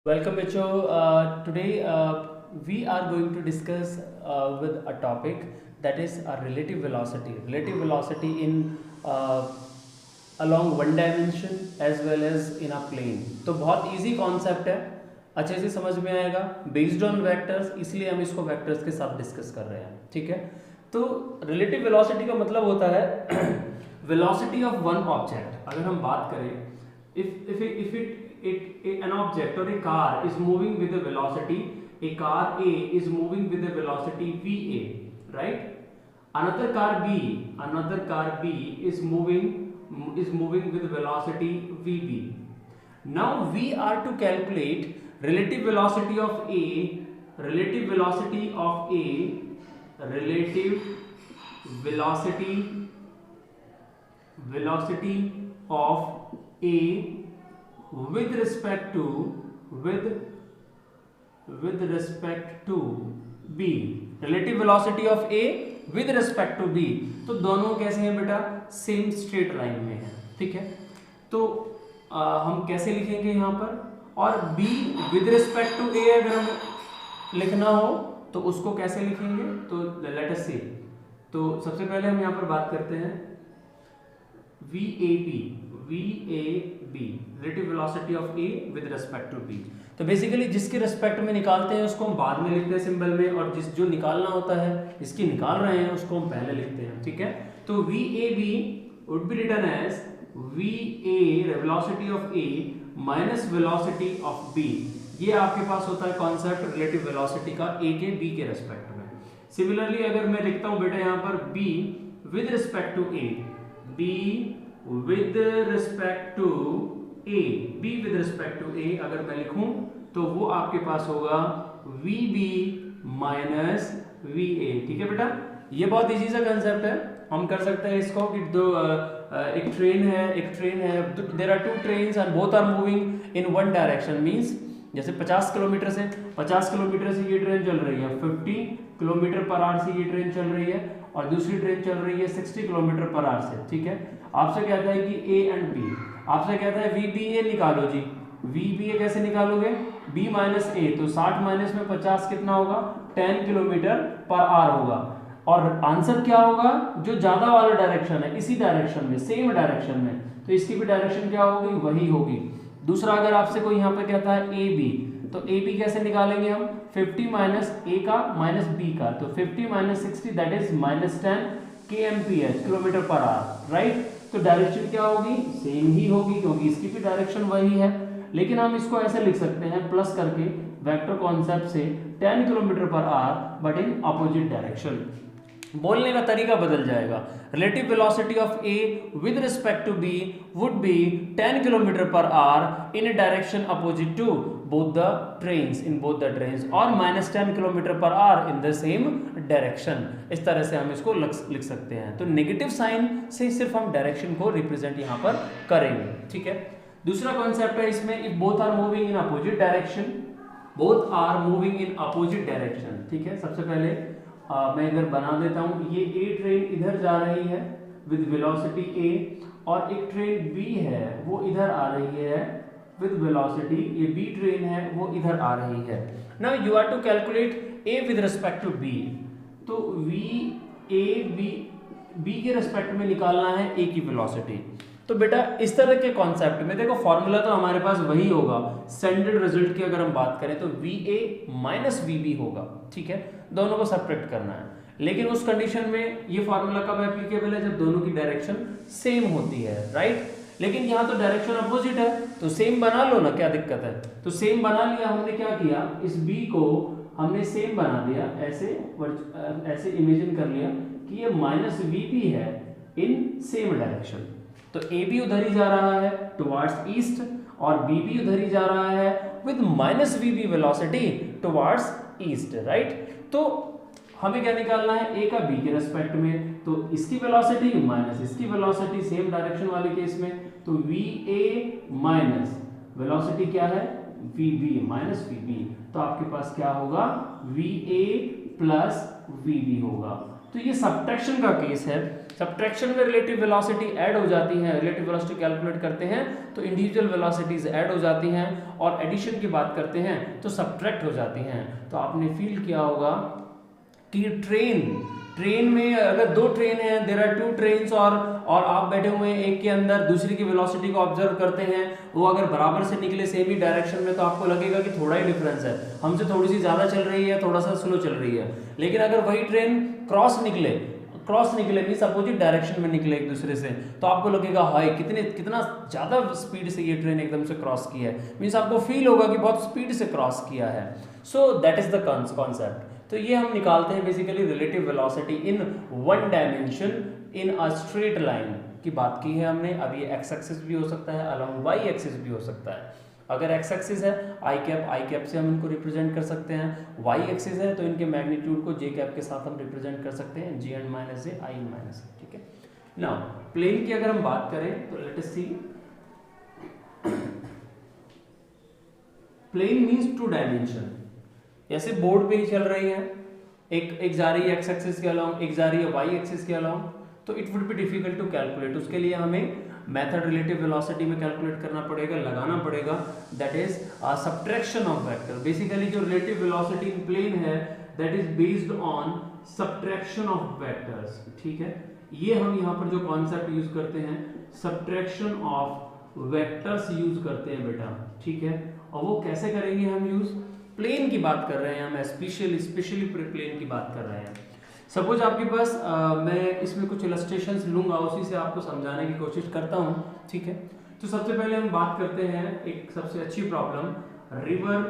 Welcome, Bicho. Today we are going to discuss with a topic that is a relative velocity. Relative velocity in along one dimension as well as in a plane. तो बहुत easy concept है, अच्छे से समझ में आएगा based on vectors, इसलिए हम इसको vectors के साथ डिस्कस कर रहे हैं. ठीक है, तो relative velocity का मतलब होता है velocity of one object. अगर हम बात करें if an object or a car is moving with a velocity, a car A is moving with a velocity VA, right? Another car B is moving with velocity VB. Now we are to calculate relative velocity of A, relative velocity of A with respect to B, relative velocity of A with respect to B. तो दोनों कैसे हैं बेटा? Same straight line में है. ठीक है, तो हम कैसे लिखेंगे यहाँ पर? और B with respect to A अगर हम लिखना हो तो उसको कैसे लिखेंगे? तो लेट अस सी. तो सबसे पहले हम यहाँ पर बात करते हैं VAB, relative velocity of A with respect to B. तो बेसिकली जिसके रेस्पेक्ट में निकालते हैं उसको हम बाद में लिखते हैं सिंबल में, और जो निकालना होता है, जिसकी निकाल रहे हैं उसको हम पहले लिखते हैं. ठीक है, तो VAB would be written as VA velocity of A minus velocity of B. ये आपके पास होता है कॉन्सेप्ट रिलेटिव वेलोसिटी का A के B के रेस्पेक्ट में. सिमिलरली अगर मैं लिखता हूँ बेटा यहाँ पर B with respect to A, B with respect to A अगर मैं लिखूं तो वो आपके पास होगा VB minus VA. ठीक है बेटा, ये बहुत इजी सा कंसेप्ट है. हम कर सकते हैं इसको कि एक ट्रेन है, there are two trains and both are moving in one direction. Means जैसे 50 किलोमीटर से ये ट्रेन चल रही है, 50 किलोमीटर पर आवर से ये ट्रेन चल रही है, और दूसरी ट्रेन चल रही है 60 किलोमीटर पर आवर से. ठीक है, आपसे कहता है कि A एंड B, आपसे कहता है VBA निकालो जी. VBA कैसे निकालोगे? B माइनस A, तो 60 माइनस में 50 कितना होगा? 10 किलोमीटर पर आवर होगा. और आंसर क्या होगा? जो ज्यादा वाला डायरेक्शन है, इसी डायरेक्शन में, सेम डायरेक्शन में, तो इसकी भी डायरेक्शन क्या होगी? वही होगी. दूसरा अगर आपसे कोई यहाँ पे कहता है AB, तो AB कैसे निकालेंगे हम? 50 माइनस A का माइनस B का, तो 50 minus 60 that is minus 10 kmph, kilometre per our. Right, तो डायरेक्शन क्या होगी? सेम ही होगी, क्योंकि इसकी भी डायरेक्शन वही है. लेकिन हम इसको ऐसे लिख सकते हैं प्लस करके वेक्टर कॉन्सेप्ट से 10 kilometre per hour but in opposite direction. बोलने का तरीका बदल जाएगा. Relative velocity of A with respect to B would be 10 kilometre per hour in direction opposite to both the trains और minus 10 kilometre per hour in the same direction. इस तरह से हम इसको लिख सकते हैं. तो नेगेटिव साइन से सिर्फ हम डायरेक्शन को रिप्रेजेंट यहाँ पर करेंगे. ठीक है, दूसरा कॉन्सेप्ट है इसमें, if both are moving in opposite direction. ठीक है, सबसे पहले मैं इधर बना देता हूँ. ये A ट्रेन इधर जा रही है विद वेलोसिटी A, और एक ट्रेन B है वो इधर आ रही है विद वेलोसिटी, ये B ट्रेन है वो इधर आ रही है. Now you are to calculate A with respect to B. तो B के रिस्पेक्ट में निकालना है A की वेलोसिटी. तो बेटा इस तरह के कॉन्सेप्ट में देखो, फॉर्मूला तो हमारे पास वही होगा. स्टैंडर्ड रिजल्ट की अगर हम बात करें तो VA माइनस VB होगा. ठीक है, दोनों को सेपरेट करना है. लेकिन उस कंडीशन में ये फॉर्मूला कब एप्लीकेबल है? जब दोनों की डायरेक्शन सेम होती है. राइट, लेकिन यहाँ तो डायरेक्शन अपोजिट है, तो सेम बना लो ना, क्या दिक्कत है? तो सेम बना लिया. हमने क्या किया, इस B को हमने सेम बना दिया, ऐसे इमेजिन कर लिया कि ये माइनस VB है इन सेम डायरेक्शन. तो AB उधर ही जा रहा है टुवर्ड्स ईस्ट, और BB उधर ही जा रहा है with minus VB velocity towards east. Right, तो हमें क्या निकालना है? A का B के रेस्पेक्ट में, तो इसकी वेलोसिटी माइनस इसकी वेलोसिटी, सेम डायरेक्शन वाले केस में, तो VA माइनस वेलोसिटी क्या है? VB minus VB. तो आपके पास क्या होगा? VA प्लस VB होगा. तो ये सबट्रैक्शन का केस है. सब्ट्रैक्शन में रिलेटिव वेलोसिटी ऐड हो जाती है, रिलेटिव वेलोसिटी कैलकुलेट करते हैं तो इंडिविजुअल वेलोसिटीज ऐड हो जाती हैं, और एडिशन की बात करते हैं तो सब्ट्रैक्ट हो जाती हैं। तो आपने फील किया होगा कि ट्रेन में अगर दो ट्रेन है, देयर आर टू ट्रेन्स, और आप बैठे हुए हैं एक के अंदर, दूसरी की वेलोसिटी को ऑब्जर्व करते हैं, वो अगर बराबर से निकले सेम ही डायरेक्शन में तो आपको लगेगा कि थोड़ा ही डिफरेंस है, हमसे थोड़ी सी ज़्यादा चल रही है, थोड़ा सा स्लो चल रही है। लेकिन अगर वही ट्रेन क्रॉस निकले मीन्स अपोजिट डायरेक्शन में निकले एक दूसरे से, तो आपको लगेगा हाय कितना ज़्यादा स्पीड से ये ट्रेन एकदम से क्रॉस किया है, मीन्स आपको फील होगा कि बहुत स्पीड से क्रॉस किया है। So that is the concept. तो ये हम निकालते हैं basically relative velocity in one dimension in a straight line की बात की है हमने। अब ये एक्स एक्सिस भी हो सकता है, अलॉन्ग वाई एक्सिस भी हो सकता है। अगर एक्स एक्सिस है आई कैप से हम इनको रिप्रेजेंट कर सकते हैं, वाई एक्सिस है तो इनके मैग्नीट्यूड को जे कैप के साथ हम रिप्रेजेंट कर सकते हैं, G N minus J I N minus A. ठीक है, नाउ प्लेन की अगर हम बात करें तो let us see, plane means two dimension. ऐसे बोर्ड पे ही चल रही है, एक जा रही है एक्स एक्सिस के अलॉन्ग, एक जा रही है वाई एक्सिस के अलॉन्ग, तो it would be difficult to calculate. उसके लिए हमें मेथड रिलेटिव वेलोसिटी में कैलकुलेट करना पड़ेगा, लगाना पड़ेगा, that is subtraction of vector. Basically जो रिलेटिव वेलोसिटी इन प्लेन है that is based on subtraction of vectors. ठीक है, ये हम यहाँ पर जो कॉन्सेप्ट यूज करते हैं सब्ट्रैक्शन ऑफ वेक्टर्स यूज करते हैं बेटा। ठीक है, और वो कैसे करेंगे हम यूज, प्लेन की बात कर रहे हैं हम, स्पेशली प्लेन की बात कर रहे हैं। सपोज आपके पास मैं इसमें कुछ इलस्ट्रेशंस लूंगा, उसी से आपको समझाने की कोशिश करता हूं। ठीक है, तो सबसे पहले हम बात करते हैं एक सबसे अच्छी प्रॉब्लम, रिवर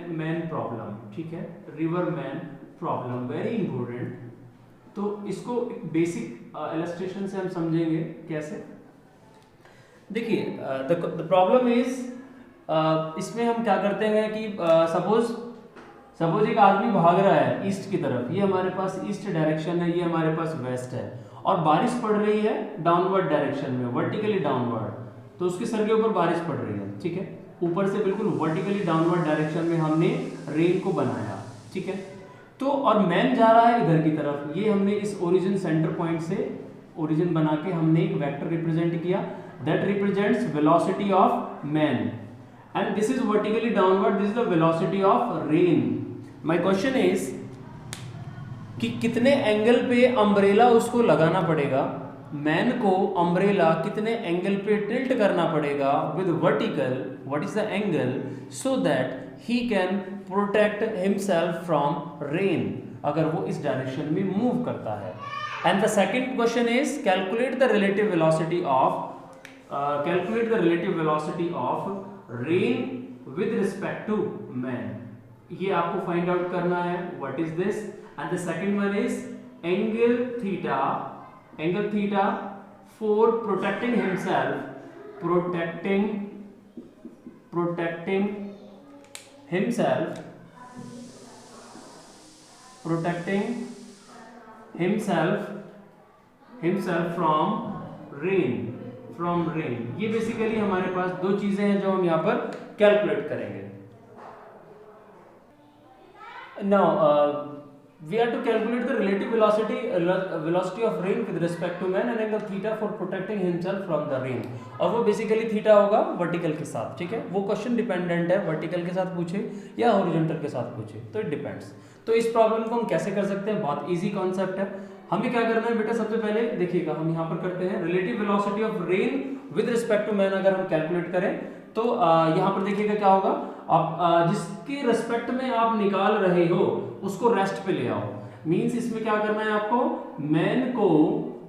मैन प्रॉब्लम। ठीक है, river man problem very important. तो इसको एक बेसिक इलस्ट्रेशन से हम समझेंगे कैसे। देखिए द प्रॉब्लम इज, इसमें हम क्या करते हैं कि सपोज एक आदमी भाग रहा है ईस्ट की तरफ, ये हमारे पास ईस्ट डायरेक्शन है, ये हमारे पास वेस्ट है, और बारिश पड़ रही है डाउनवर्ड डायरेक्शन में, वर्टिकली डाउनवर्ड, तो उसके सर के ऊपर बारिश पड़ रही है। ठीक है, ऊपर से बिल्कुल वर्टिकली डाउनवर्ड डायरेक्शन में हमने रेन को बनाया। ठीक है, तो और मैन जा रहा है इधर की तरफ, ये हमने इस ओरिजिन सेंटर पॉइंट से ओरिजिन बना के हमने एक वेक्टर रिप्रेजेंट किया that represents velocity of man, and this is vertically downward, this is the velocity of rain. My question is कि कितने एंगल पे अम्ब्रेला उसको लगाना पड़ेगा, मैन को अम्ब्रेला कितने एंगल पे टिल्ट करना पड़ेगा with vertical, what is the angle, so that he can protect himself from rain, अगर वो इस डायरेक्शन में मूव करता है। And the second question is calculate the relative velocity of rain with respect to man, ये आपको find out करना है, what is this. And the second one is angle theta for protecting himself from rain. ये basically हमारे पास दो चीजें हैं जो हम यहाँ पर कैलकुलेट करेंगे। Now we are to calculate the relative velocity of rain with respect to man and angle theta for protecting himself from the rain, और वो बेसिकली थीटा होगा वर्टिकल के साथ। ठीक है, वो क्वेश्चन डिपेंडेंट है, वर्टिकल के साथ पूछे या हॉरिजॉन्टल के साथ पूछे, तो इट डिपेंड्स। तो इस प्रॉब्लम को हम कैसे कर सकते हैं, बहुत इजी कॉन्सेप्ट है। हमें क्या करना है बेटा, सबसे पहले देखिएगा हम यहाँ पर करते हैं relative velocity of rain with respect to man, अगर हम कैलकुलेट करें तो यहाँ पर देखिएगा क्या होगा, आप जिसके रिस्पेक्ट में आप निकाल रहे हो उसको रेस्ट पे ले आओ। मींस इसमें क्या करना है आपको, मैन को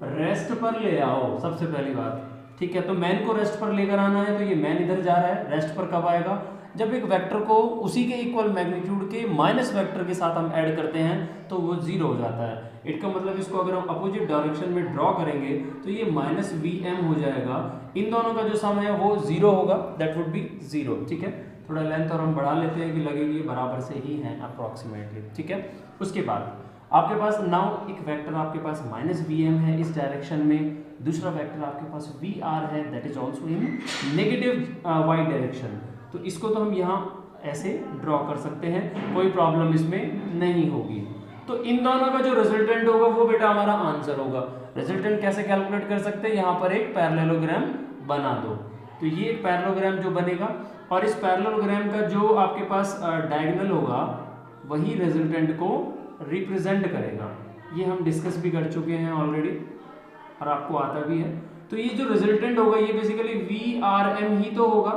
रेस्ट पर ले आओ सबसे पहली बात। ठीक है, तो मैन को रेस्ट पर लेकर आना है, तो ये मैन इधर जा रहा है, रेस्ट पर कब आएगा, जब एक वेक्टर को उसी के इक्वल मैग्नीट्यूड के माइनस वेक्टर के साथ हम ऐड करते हैं तो वो जीरो हो जाता है। इसका मतलब इसको अगर हम अपोजिट डायरेक्शन में ड्रॉ करेंगे तो ये माइनस Vm हो जाएगा, इन दोनों का जो सम है वो जीरो होगा, दैट वुड बी जीरो। ठीक है, थोड़ा लेंथ और हम बढ़ा लेते हैं कि लगेगी बराबर से ही है अप्रॉक्सीमेटली। ठीक है, उसके बाद आपके पास नाउ एक वेक्टर आपके पास माइनस Vm है इस डायरेक्शन में, दूसरा वेक्टर आपके पास Vr है that is also in negative Y direction. तो इसको तो हम यहाँ ऐसे ड्रॉ कर सकते हैं, कोई प्रॉब्लम इसमें नहीं होगी। तो इन दोनों का जो रिजल्टेंट होगा वो बेटा हमारा आंसर होगा। रिजल्टेंट कैसे कैलकुलेट कर सकते हैं, यहाँ पर एक पैरेललोग्राम बना दो। तो ये एक पैरेललोग्राम जो बनेगा और इस पैरेललोग्राम का जो आपके पास डायगोनल होगा वही रिजल्टेंट को रिप्रेजेंट करेगा। ये हम डिस्कस भी कर चुके हैं ऑलरेडी और आपको आता भी है। तो ये जो रिजल्टेंट होगा ये बेसिकली VRM ही तो होगा,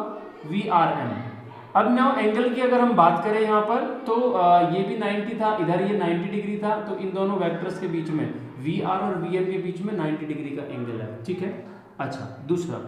VRM। अब नाउ एंगल की अगर हम बात करें यहाँ पर तो ये भी 90 था, इधर ये 90 डिग्री था, तो इन दोनों वेक्टर्स के बीच में VR और VM के बीच में 90 डिग्री का एंगल है, ठीक है। अच्छा, दूसरा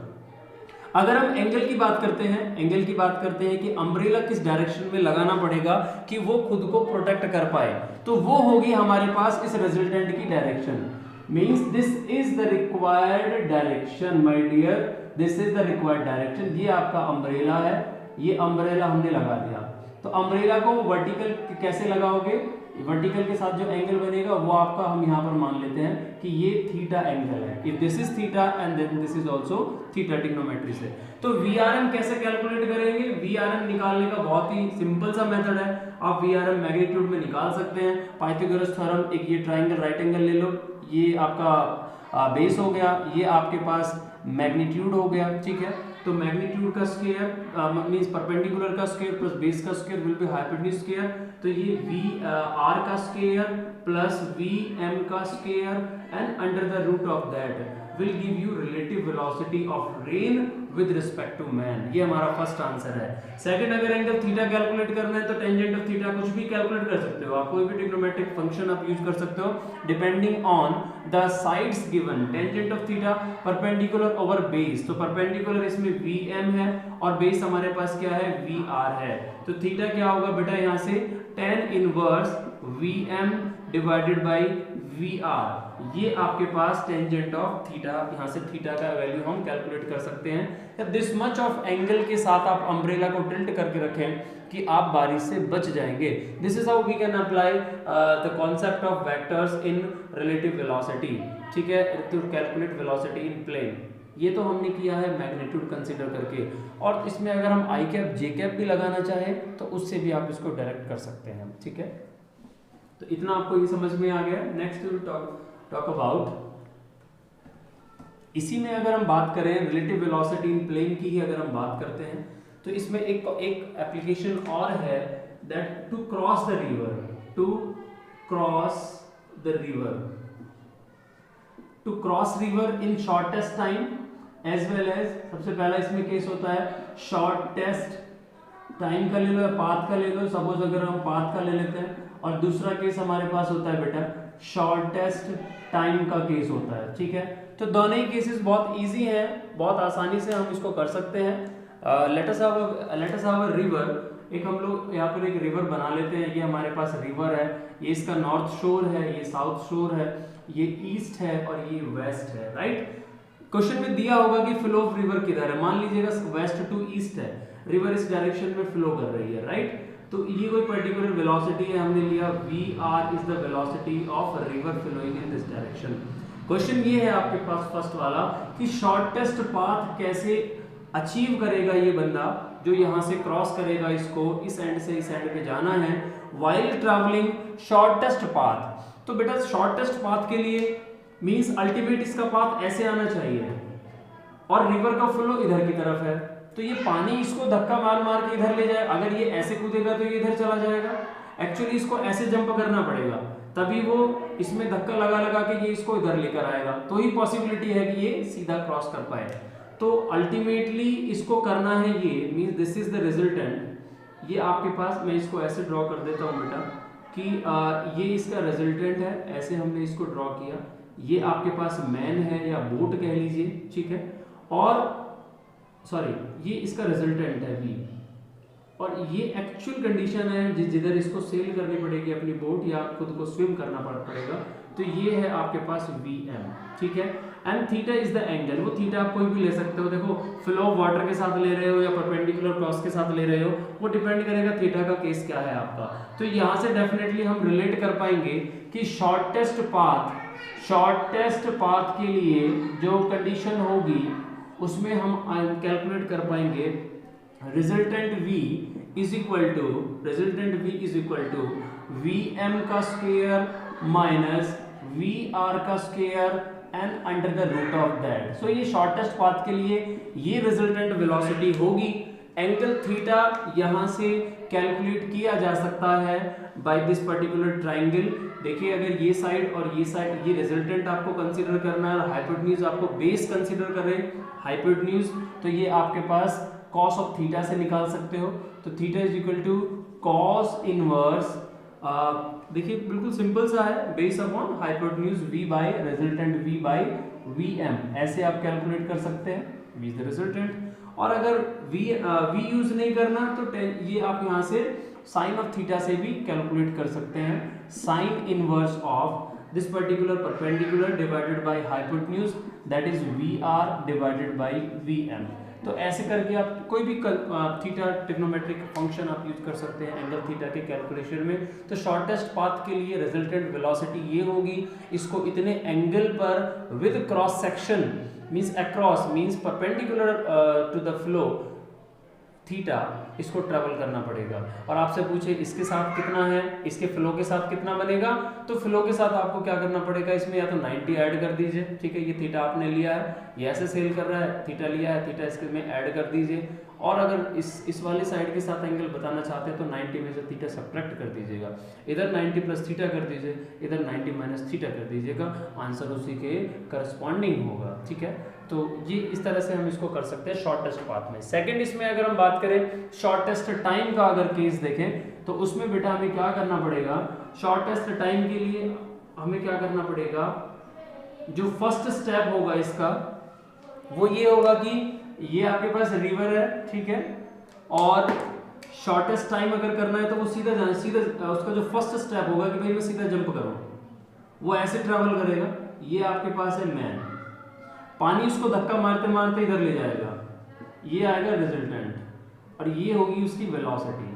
अगर हम एंगल की बात करते हैं, एंगल की बात करते हैं कि अम्ब्रेला किस डायरेक्शन में लगाना पड़ेगा कि वो खुद को प्रोटेक्ट कर पाए, तो वो होगी हमारे पास इस रिजल्टेंट की direction. Means this is the required direction my dear, this is the required direction. ये आपका अम्ब्रेला है, ये अम्ब्रेला हमने लगा दिया। तो अम्ब्रेला को वर्टिकल कैसे लगाओगे, वर्टिकल के साथ जो एंगल बनेगा वो आपका हम यहाँ पर मान लेते हैं कि ये थीटा एंगल है। If this is theta and then this is also theta trigonometry से। तो VRM कैसे कैलकुलेट करेंगे, VRM निकालने का बहुत ही सिंपल सा मेथड है। आप VRM मैग्नीट्यूड में निकाल सकते हैं। पाइथागोरस थ्योरम, एक ये ट्राइंगल राइट एंगल ले लो, ये आपका बेस हो गया, ये आपके पास मैग्नीट्यूड हो गया, ठीक है। तो मैग्नीट्यूड का स्क्वायर मींस परपेंडिकुलर का स्क्वायर प्लस बेस का square will be hypotenuse square. तो ये VR का स्क्वायर प्लस VM का square and under the root of that will give you relative velocity of rain with respect to man। ये हमारा first answer है। Second, अगर angle theta calculate करना है तो टेंजेंट ऑफ थीटा कुछ भी कैलकुलेट कर सकते हो आप, कोई भी ट्रिग्नोमेट्रिक फंक्शन आप यूज कर सकते हो depending on the sides given. Tangent of theta perpendicular over base, तो परपेंडिकुलर इसमें VM है और बेस हमारे पास क्या है, VR है। तो थीटा क्या होगा बेटा, यहाँ से tan inverse VM divided by VR, ये आपके पास टेंजेंट ऑफ थीटा, यहाँ से थीटा का वैल्यू हम कैलकुलेट कर सकते हैं। दिस मच ऑफ एंगल के साथ आप अम्ब्रेला को टिल्ट करके रखें कि आप बारिश से बच जाएंगे। This is how we can apply the concept of vectors in relative velocity, ठीक है, to calculate velocity in plane. ये तो हमने किया है मैग्नीट्यूड कंसीडर करके, और इसमें अगर हम I कैप J कैप भी लगाना चाहें तो उससे भी आप इसको डायरेक्ट कर सकते हैं, ठीक है। तो इतना आपको ये समझ में आ गया। Next we will talk about, इसी में अगर हम बात करें रिलेटिव वेलोसिटी इन प्लेन की ही अगर हम बात करते हैं तो इसमें एक एप्लीकेशन और है, that to cross the river, to cross the river, to cross river in shortest time as well as, सबसे पहला इसमें केस होता है शॉर्टेस्ट टाइम का ले लो या पाथ का ले लो, सपोज अगर हम पाथ का ले लेते हैं, और दूसरा केस हमारे पास होता है बेटा शॉर्टेस्ट टाइम का केस होता है, ठीक है। तो दोनों ही केसेस बहुत इजी हैं, बहुत आसानी से हम इसको कर सकते हैं। Let us have a river, एक हम लोग यहाँ पर एक रिवर बना लेते हैं। ये हमारे पास रिवर है, ये इसका नॉर्थ शोर है, ये साउथ शोर है, ये ईस्ट है और ये वेस्ट है, राइट। क्वेश्चन में दिया होगा कि फ्लो ऑफ रिवर किधर है, मान लीजिएगा वेस्ट टू ईस्ट है, रिवर इस डायरेक्शन में फ्लो कर रही है, राइट। तो ये कोई पर्टिकुलर वेलोसिटी है, हमने लिया VR is the velocity of river flowing in this direction. Question ये है आपके पास फर्स्ट वाला कि शॉर्टेस्ट पाथ कैसे अचीव करेगा ये बंदा जो यहाँ से क्रॉस करेगा, इसको इस एंड से इस एंड पे जाना है व्हाइल ट्रैवलिंग शॉर्टेस्ट पाथ। तो बेटा शॉर्टेस्ट पाथ के लिए मींस अल्टीमेट इसका पाथ ऐसे आना चाहिए और रिवर का फ्लो इधर की तरफ है, तो ये पानी इसको धक्का मार मार के इधर ले जाए। अगर ये ऐसे कूदेगा तो ये इधर चला जाएगा, एक्चुअली इसको ऐसे जंप करना पड़ेगा तभी वो इसमें धक्का लगा लगा के ये इसको इधर लेकर आएगा, तो ही पॉसिबिलिटी है कि ये सीधा क्रॉस कर पाए। तो अल्टीमेटली इसको करना है ये, means this is the resultant. ये आपके पास, मैं इसको ऐसे ड्रॉ कर देता हूँ बेटा कि ये इसका रिजल्टेंट है, ऐसे हमने इसको ड्रॉ किया। ये आपके पास मैन है या बोट कह लीजिए, ठीक है, और सॉरी ये इसका रिजल्टेंट है V, और ये एक्चुअल कंडीशन है जिधर इसको सेल करनी पड़ेगी अपनी बोट या खुद को स्विम करना पड़ेगा। तो ये है आपके पास VM, ठीक है। And theta is the angle, वो थीटा आप कोई भी ले सकते हो, देखो फ्लो ऑफ वाटर के साथ ले रहे हो या परपेंडिकुलर क्रॉस के साथ ले रहे हो, वो डिपेंड करेगा थीटा का केस क्या है आपका। तो यहाँ से डेफिनेटली हम रिलेट कर पाएंगे कि शॉर्टेस्ट पाथ के लिए जो कंडीशन होगी उसमें हम कैलकुलेट कर पाएंगे resultant V is equal to V M का स्क्वायर माइनस वी आर का square and under the root of that. So ये शॉर्टेस्ट पाथ के लिए ये रिजल्टेंट वेलोसिटी होगी। एंगल थीटा यहां से कैलकुलेट किया जा सकता है बाय दिस पर्टिकुलर ट्राइंगल। देखिए अगर ये साइड और ये साइड, ये रिजल्टेंट आपको कंसीडर करना है और हाइपोटेन्यूज आपको बेस कंसीडर कर रहे हैं हाइपोटेन्यूज, तो ये आपके पास कॉस ऑफ थीटा से निकाल सकते हो। तो theta is equal to cos inverse, देखिए बिल्कुल सिंपल सा है, base upon hypotenuse v by रिजल्टेंट v बाय vm, ऐसे आप कैलकुलेट कर सकते हैं v इज द रिजल्टेंट। और अगर v यूज नहीं करना तो ये आप यहाँ से साइन ऑफ थीटा से भी कैलकुलेट कर सकते हैं, sine inverse of this particular perpendicular divided by hypotenuse that is vr divided bye vm। तो ऐसे करके आप कोई भी थीटा ट्रिग्नोमेट्रिक फंक्शन आप यूज कर सकते हैं एंगल थीटा के कैलकुलेशन में। तो शॉर्टेस्ट पाथ के लिए रिजल्टेंट वेलोसिटी ये होगी, इसको इतने एंगल पर with cross section means across means perpendicular to the flow theta, इसको ट्रेवल करना पड़ेगा। और आपसे पूछे इसके साथ कितना है, इसके फ्लो के साथ कितना बनेगा, तो फ्लो के साथ आपको क्या करना पड़ेगा, इसमें या तो 90 ऐड कर दीजिए, ठीक है, ये थीटा आपने लिया है, ये ऐसे सेल कर रहा है, थीटा लिया है, थीटा इसके में ऐड कर दीजिए। और अगर इस वाली साइड के साथ एंगल बताना चाहते हैं तो 90 में से थीटा सब्ट्रैक्ट कर दीजिएगा, इधर 90 प्लस थीटा कर दीजिए, इधर 90 माइनस थीटा कर दीजिएगा, आंसर उसी के करस्पॉन्डिंग होगा, ठीक है। तो ये इस तरह से हम इसको कर सकते हैं शॉर्टेस्ट पाथ में। सेकंड इसमें अगर हम बात करें शॉर्टेस्ट टाइम का, अगर केस देखें तो उसमें बेटा हमें क्या करना पड़ेगा, शॉर्टेस्ट टाइम के लिए हमें क्या करना पड़ेगा, जो फर्स्ट स्टेप होगा इसका वो ये होगा कि ये आपके पास रिवर है, ठीक है, और शॉर्टेस्ट टाइम अगर करना है तो वो सीधा उसका जो फर्स्ट स्टेप होगा कि भाई मैं सीधा जंप करूं, वो ऐसे ट्रैवल करेगा। ये आपके पास है मैन, पानी उसको धक्का मारते मारते इधर ले जाएगा, ये आएगा रिजल्टेंट, और ये होगी उसकी वेलोसिटी,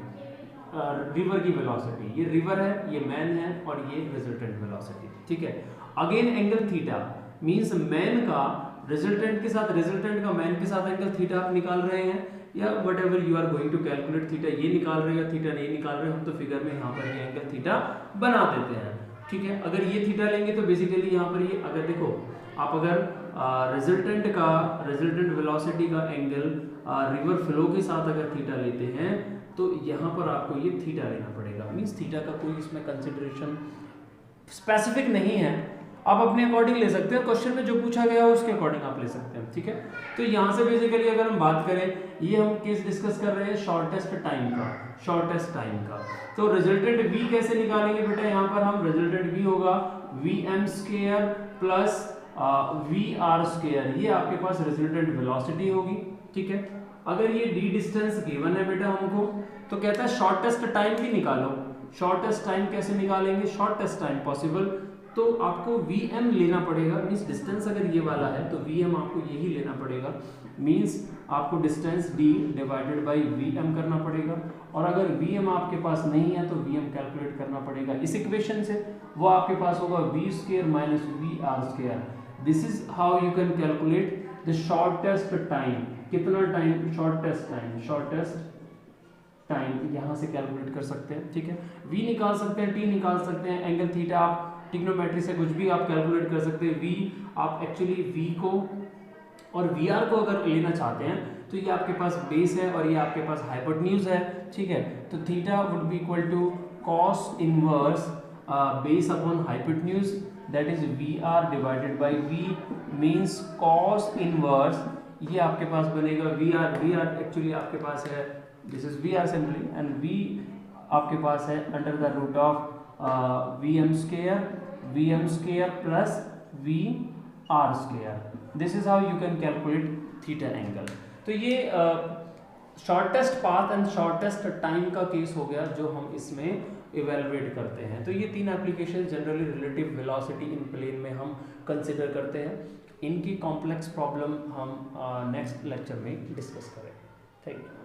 रिवर की वेलोसिटी। ये रिवर है, ये मैन है, और ये रिजल्टेंट वेलोसिटी, ठीक है। Again angle theta means man का रिजल्टेंट के साथ, रिजल्टेंट का मैन के साथ एंगल थीटा आप निकाल रहे हैं, या whatever you are going to calculate, theta ये निकाल रहे हैं, थीटा नहीं निकाल रहे, हम तो फिगर में यहाँ पर ये एंगल थीटा बना देते हैं, ठीक है। अगर ये थीटा लेंगे तो बेसिकली यहाँ पर ये, अगर देखो आप अगर रिजल्टेंट वेलोसिटी का एंगल रिवर फ्लो के साथ अगर थीटा लेते हैं तो यहाँ पर आपको ये थीटा लेना पड़ेगा, मींस थीटा का कोई इसमें कंसिडरेशन स्पेसिफिक नहीं है, आप अपने अकॉर्डिंग ले सकते हैं, क्वेश्चन में जो पूछा गया है उसके अकॉर्डिंग आप ले सकते हैं, ठीक है। तो यहाँ से बेसिकली अगर हम बात करें, ये हम केस डिस्कस कर रहे हैं शॉर्टेस्ट टाइम का, शॉर्टेस्ट टाइम का। तो रिजल्टेंट v कैसे निकालेंगे बेटा, यहाँ पर हम रिजल्टेंट v होगा vm square plus vr square, ये आपके पास रिजल्टेंट वेलोसिटी होगी, ठीक है। अगर ये d डिस्टेंस गिवन है बेटा हमको, तो कहता है शॉर्टेस्ट टाइम भी निकालो। शॉर्टेस्ट टाइम कैसे निकालेंगे, शॉर्टेस्ट टाइम पॉसिबल, तो आपको vm लेना पड़ेगा, मींस डिस्टेंस अगर ये वाला है तो vm आपको यही लेना पड़ेगा, मींस आपको distance d divided by vm करना पड़ेगा। और अगर vm आपके पास नहीं है तो vm कैलकुलेट करना पड़ेगा इस इक्वेशन से, वो आपके पास होगा v square minus vr square. This is how you can calculate the shortest time, कितना टाइम, शॉर्टेस्ट टाइम यहाँ से कैलकुलेट कर सकते हैं, ठीक है। v निकाल सकते हैं, t निकाल सकते हैं, एंगल थीटा आप ट्रिग्नोमेट्री से कुछ भी आप कैलकुलेट कर सकते हैं। v आप एक्चुअली v को और vr को अगर लेना चाहते हैं तो ये आपके पास बेस है और ये आपके पास हाइपोटेन्यूज है, ठीक है। तो theta would be equal to cos inverse base upon hypotenuse, that is vr divided by v means cos inverse, ये आपके पास बनेगा vr एक्चुअली आपके पास है, this is vr simply, and v आपके पास है under the root of vm square plus vr square. This is how you can calculate theta angle. तो ये shortest path and shortest time का केस हो गया जो हम इसमें इवेलुएट करते हैं। तो ये तीन application generally relative velocity in plane में हम कंसिडर करते हैं। इनकी कॉम्प्लेक्स प्रॉब्लम हम नेक्स्ट लेक्चर में डिस्कस करें। Thank you.